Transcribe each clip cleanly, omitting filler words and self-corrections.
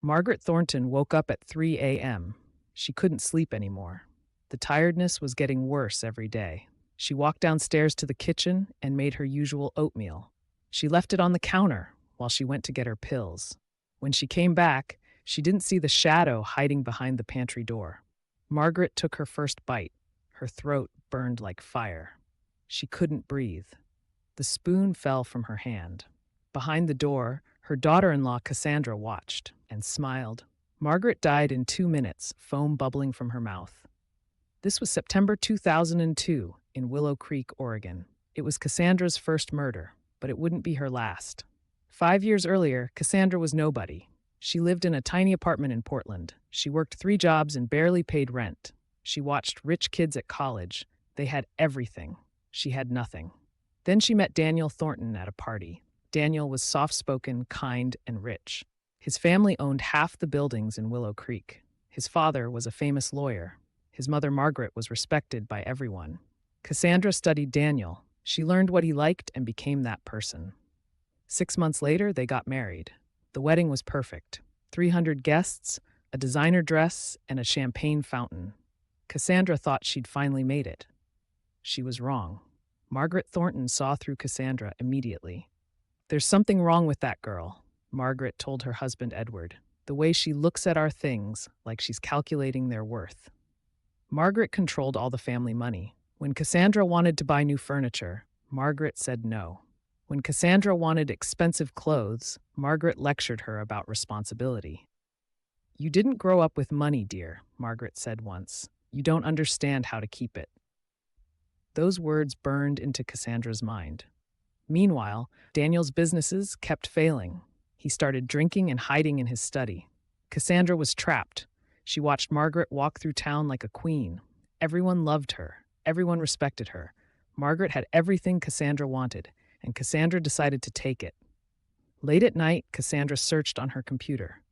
Margaret Thornton woke up at 3 a.m. She couldn't sleep anymore. The tiredness was getting worse every day. She walked downstairs to the kitchen and made her usual oatmeal. She left it on the counter while she went to get her pills. When she came back, she didn't see the shadow hiding behind the pantry door. Margaret took her first bite. Her throat burned like fire. She couldn't breathe. The spoon fell from her hand. Behind the door, her daughter-in-law Cassandra watched and smiled. Margaret died in 2 minutes, foam bubbling from her mouth. This was September 2002 in Willow Creek, Oregon. It was Cassandra's first murder, but it wouldn't be her last. 5 years earlier, Cassandra was nobody. She lived in a tiny apartment in Portland. She worked 3 jobs and barely paid rent. She watched rich kids at college. They had everything. She had nothing. Then she met Daniel Thornton at a party. Daniel was soft-spoken, kind, and rich. His family owned half the buildings in Willow Creek. His father was a famous lawyer. His mother, Margaret, was respected by everyone. Cassandra studied Daniel. She learned what he liked and became that person. 6 months later, they got married. The wedding was perfect. 300 guests, a designer dress, and a champagne fountain. Cassandra thought she'd finally made it. She was wrong. Margaret Thornton saw through Cassandra immediately. "There's something wrong with that girl," Margaret told her husband Edward. "The way she looks at our things, like she's calculating their worth." Margaret controlled all the family money. When Cassandra wanted to buy new furniture, Margaret said no. When Cassandra wanted expensive clothes, Margaret lectured her about responsibility. "You didn't grow up with money, dear," Margaret said once. "You don't understand how to keep it." Those words burned into Cassandra's mind. Meanwhile, Daniel's businesses kept failing. He started drinking and hiding in his study. Cassandra was trapped. She watched Margaret walk through town like a queen. Everyone loved her. Everyone respected her. Margaret had everything Cassandra wanted, and Cassandra decided to take it. Late at night, Cassandra searched on her computer.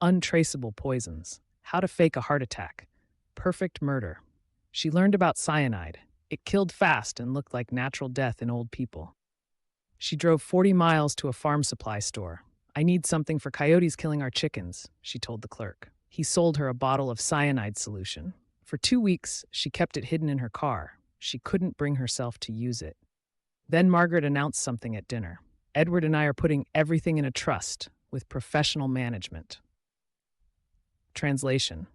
Untraceable poisons. How to fake a heart attack. Perfect murder. She learned about cyanide. It killed fast and looked like natural death in old people. She drove 40 miles to a farm supply store. "I need something for coyotes killing our chickens," she told the clerk. He sold her a bottle of cyanide solution. For 2 weeks, she kept it hidden in her car. She couldn't bring herself to use it. Then Margaret announced something at dinner. "Edward and I are putting everything in a trust with professional management." Translation: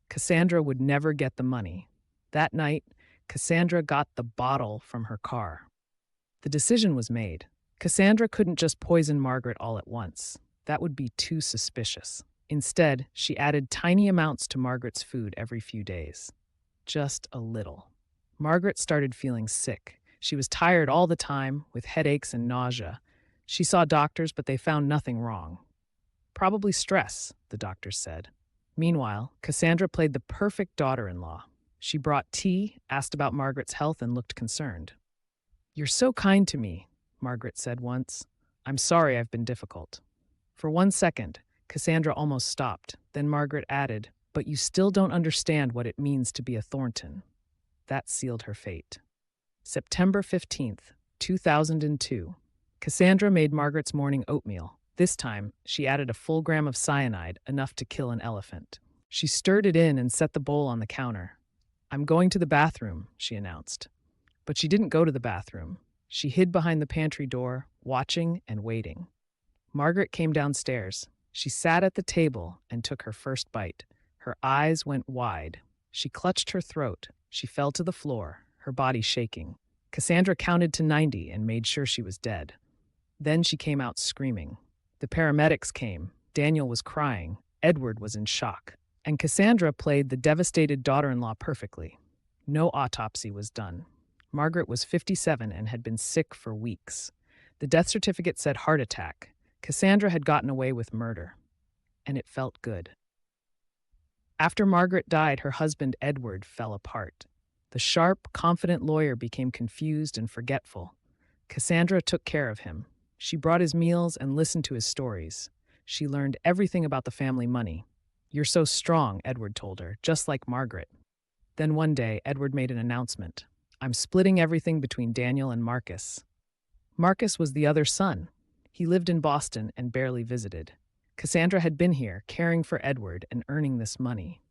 Cassandra would never get the money. That night, Cassandra got the bottle from her car. The decision was made. Cassandra couldn't just poison Margaret all at once. That would be too suspicious. Instead, she added tiny amounts to Margaret's food every few days. Just a little. Margaret started feeling sick. She was tired all the time, with headaches and nausea. She saw doctors, but they found nothing wrong. "Probably stress," the doctors said. Meanwhile, Cassandra played the perfect daughter-in-law. She brought tea, asked about Margaret's health, and looked concerned. "You're so kind to me," Margaret said once. "I'm sorry I've been difficult." For 1 second, Cassandra almost stopped. Then Margaret added, "But you still don't understand what it means to be a Thornton." That sealed her fate. September 15th, 2002. Cassandra made Margaret's morning oatmeal. This time, she added a full gram of cyanide, enough to kill an elephant. She stirred it in and set the bowl on the counter. "I'm going to the bathroom," she announced. But she didn't go to the bathroom. She hid behind the pantry door, watching and waiting. Margaret came downstairs. She sat at the table and took her first bite. Her eyes went wide. She clutched her throat. She fell to the floor, her body shaking. Cassandra counted to 90 and made sure she was dead. Then she came out screaming. The paramedics came. Daniel was crying. Edward was in shock. And Cassandra played the devastated daughter-in-law perfectly. No autopsy was done. Margaret was 57 and had been sick for weeks. The death certificate said heart attack. Cassandra had gotten away with murder. And it felt good. After Margaret died, her husband Edward fell apart. The sharp, confident lawyer became confused and forgetful. Cassandra took care of him. She brought his meals and listened to his stories. She learned everything about the family money. "You're so strong," Edward told her, "just like Margaret." Then one day, Edward made an announcement. "I'm splitting everything between Daniel and Marcus." Marcus was the other son. He lived in Boston and barely visited. Cassandra had been here, caring for Edward and earning this money.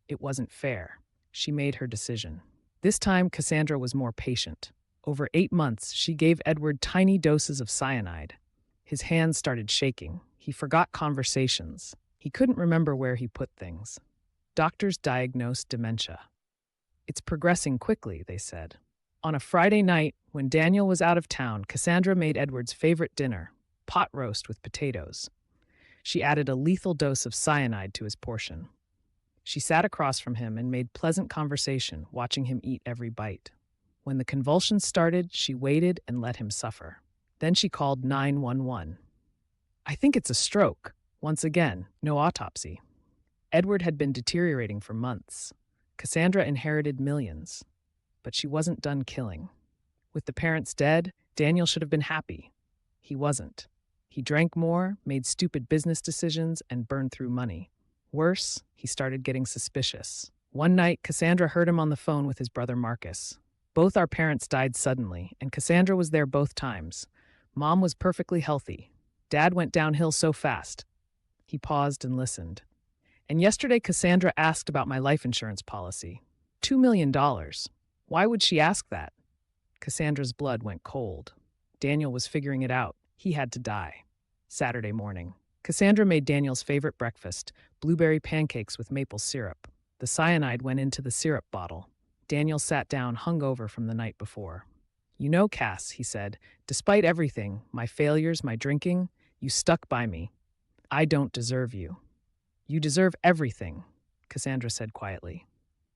It wasn't fair. She made her decision. This time, Cassandra was more patient. Over 8 months, she gave Edward tiny doses of cyanide. His hands started shaking. He forgot conversations. He couldn't remember where he put things. Doctors diagnosed dementia. It's progressing quickly, they said. On a Friday night, when Daniel was out of town, Cassandra made Edward's favorite dinner, pot roast with potatoes. She added a lethal dose of cyanide to his portion. She sat across from him and made pleasant conversation, watching him eat every bite. When the convulsions started, she waited and let him suffer. Then she called 911. I think it's a stroke. Once again, no autopsy. Edward had been deteriorating for months. Cassandra inherited millions, but she wasn't done killing. With the parents dead, Daniel should have been happy. He wasn't. He drank more, made stupid business decisions, and burned through money. Worse, he started getting suspicious. One night, Cassandra heard him on the phone with his brother Marcus. Both our parents died suddenly, and Cassandra was there both times. Mom was perfectly healthy. Dad went downhill so fast. He paused and listened. And yesterday, Cassandra asked about my life insurance policy. $2 million. Why would she ask that? Cassandra's blood went cold. Daniel was figuring it out. He had to die. Saturday morning. Cassandra made Daniel's favorite breakfast, blueberry pancakes with maple syrup. The cyanide went into the syrup bottle. Daniel sat down, hungover from the night before. You know, Cass, he said, despite everything, my failures, my drinking, you stuck by me. I don't deserve you. You deserve everything, Cassandra said quietly.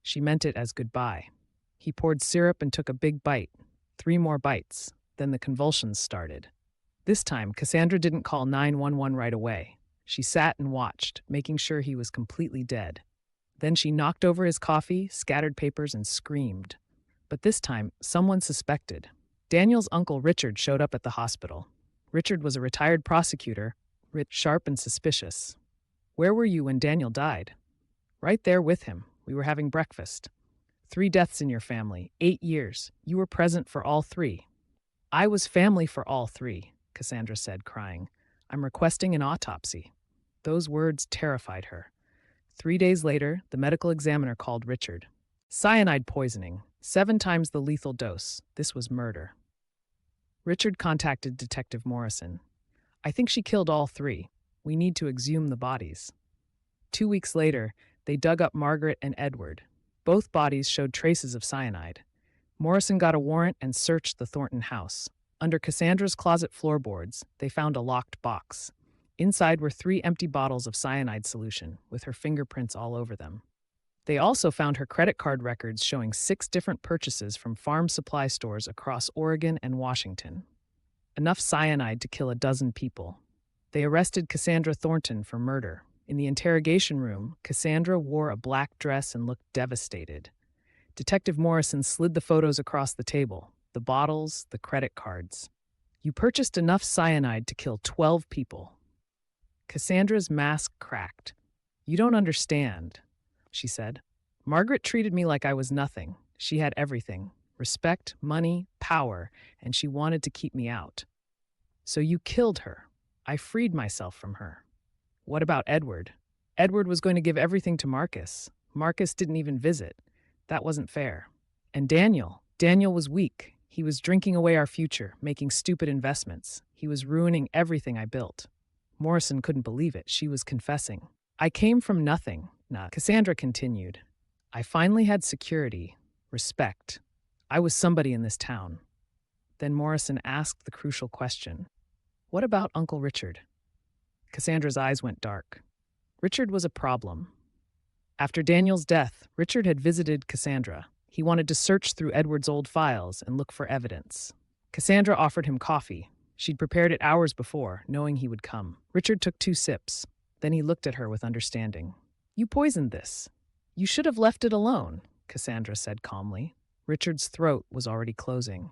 She meant it as goodbye. He poured syrup and took a big bite. 3 more bites. Then the convulsions started. This time, Cassandra didn't call 911 right away. She sat and watched, making sure he was completely dead. Then she knocked over his coffee, scattered papers, and screamed. But this time, someone suspected. Daniel's uncle Richard showed up at the hospital. Richard was a retired prosecutor, sharp and suspicious. Where were you when Daniel died? Right there with him. We were having breakfast. 3 deaths in your family, 8 years. You were present for all 3. I was family for all 3, Cassandra said, crying. I'm requesting an autopsy. Those words terrified her. 3 days later, the medical examiner called Richard. Cyanide poisoning, 7 times the lethal dose. This was murder. Richard contacted Detective Morrison. I think she killed all 3. We need to exhume the bodies. 2 weeks later, they dug up Margaret and Edward. Both bodies showed traces of cyanide. Morrison got a warrant and searched the Thornton house. Under Cassandra's closet floorboards, they found a locked box. Inside were 3 empty bottles of cyanide solution, with her fingerprints all over them. They also found her credit card records showing 6 different purchases from farm supply stores across Oregon and Washington. Enough cyanide to kill a dozen people. They arrested Cassandra Thornton for murder. In the interrogation room, Cassandra wore a black dress and looked devastated. Detective Morrison slid the photos across the table, the bottles, the credit cards. You purchased enough cyanide to kill 12 people. Cassandra's mask cracked. You don't understand, she said. Margaret treated me like I was nothing. She had everything. Respect, money, power, and she wanted to keep me out. So you killed her. I freed myself from her. What about Edward? Edward was going to give everything to Marcus. Marcus didn't even visit. That wasn't fair. And Daniel was weak. He was drinking away our future, making stupid investments. He was ruining everything I built. Morrison couldn't believe it. She was confessing. I came from nothing. Cassandra continued. I finally had security, respect. I was somebody in this town. Then Morrison asked the crucial question. What about Uncle Richard? Cassandra's eyes went dark. Richard was a problem. After Daniel's death, Richard had visited Cassandra. He wanted to search through Edward's old files and look for evidence. Cassandra offered him coffee. She'd prepared it hours before, knowing he would come. Richard took 2 sips. Then he looked at her with understanding. You poisoned this. You should have left it alone, Cassandra said calmly. Richard's throat was already closing.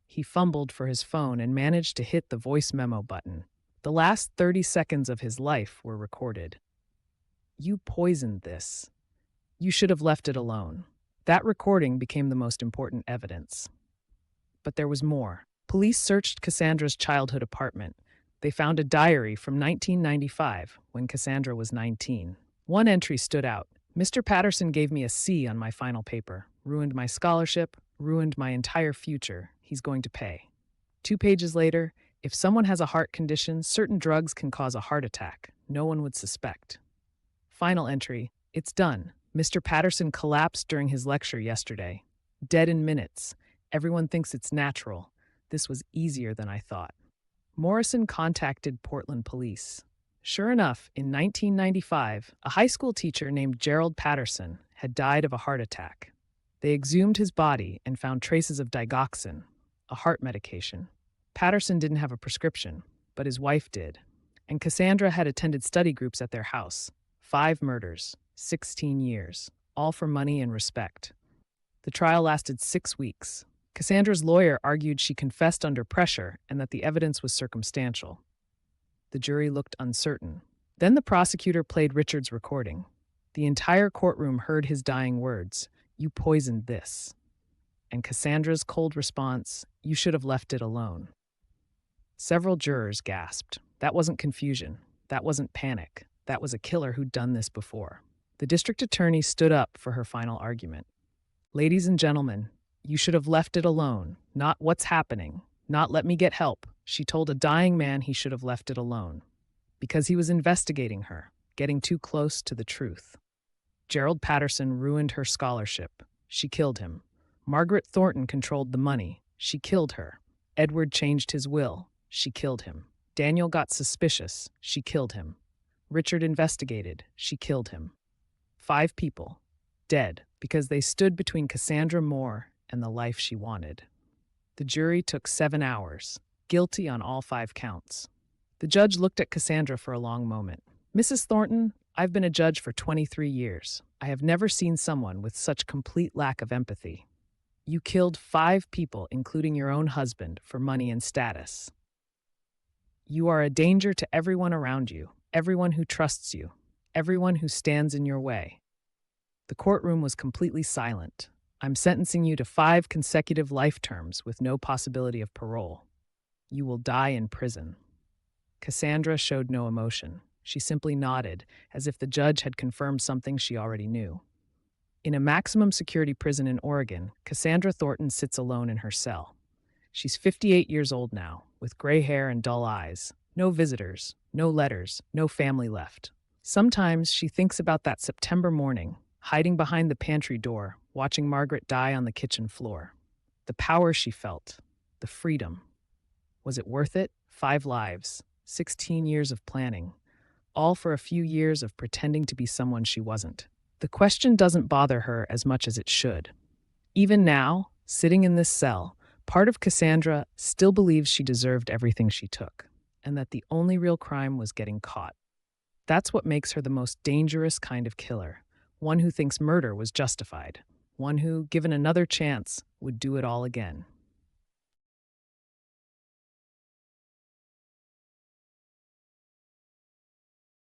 He fumbled for his phone and managed to hit the voice memo button. The last 30 seconds of his life were recorded. You poisoned this. You should have left it alone. That recording became the most important evidence. But there was more. Police searched Cassandra's childhood apartment. They found a diary from 1995 when Cassandra was 19. One entry stood out. Mr. Patterson gave me a C on my final paper, ruined my scholarship, ruined my entire future. He's going to pay. 2 pages later, if someone has a heart condition, certain drugs can cause a heart attack. No one would suspect. Final entry, it's done. Mr. Patterson collapsed during his lecture yesterday. Dead in minutes. Everyone thinks it's natural. This was easier than I thought. Morrison contacted Portland police. Sure enough, in 1995, a high school teacher named Gerald Patterson had died of a heart attack. They exhumed his body and found traces of digoxin, a heart medication. Patterson didn't have a prescription, but his wife did. And Cassandra had attended study groups at their house. 5 murders, 16 years, all for money and respect. The trial lasted 6 weeks. Cassandra's lawyer argued she confessed under pressure and that the evidence was circumstantial. The jury looked uncertain. Then the prosecutor played Richard's recording. The entire courtroom heard his dying words, "You poisoned this." And Cassandra's cold response, "You should have left it alone." Several jurors gasped. That wasn't confusion. That wasn't panic. That was a killer who'd done this before. The district attorney stood up for her final argument. "Ladies and gentlemen, you should have left it alone, not what's happening, not let me get help." She told a dying man he should have left it alone because he was investigating her, getting too close to the truth. Gerald Patterson ruined her scholarship. She killed him. Margaret Thornton controlled the money. She killed her. Edward changed his will. She killed him. Daniel got suspicious. She killed him. Richard investigated. She killed him. 5 people, dead, because they stood between Cassandra Moore and the life she wanted. The jury took 7 hours, guilty on all 5 counts. The judge looked at Cassandra for a long moment. "Mrs. Thornton, I've been a judge for 23 years. I have never seen someone with such complete lack of empathy. You killed 5 people, including your own husband, for money and status. You are a danger to everyone around you, everyone who trusts you, everyone who stands in your way." The courtroom was completely silent. "I'm sentencing you to 5 consecutive life terms with no possibility of parole. You will die in prison." Cassandra showed no emotion. She simply nodded, as if the judge had confirmed something she already knew. In a maximum security prison in Oregon, Cassandra Thornton sits alone in her cell. She's 58 years old now, with gray hair and dull eyes. No visitors, no letters, no family left. Sometimes she thinks about that September morning, hiding behind the pantry door, watching Margaret die on the kitchen floor. The power she felt, the freedom. Was it worth it? 5 lives, 16 years of planning, all for a few years of pretending to be someone she wasn't. The question doesn't bother her as much as it should. Even now, sitting in this cell, part of Cassandra still believes she deserved everything she took, and that the only real crime was getting caught. That's what makes her the most dangerous kind of killer, one who thinks murder was justified, one who, given another chance, would do it all again.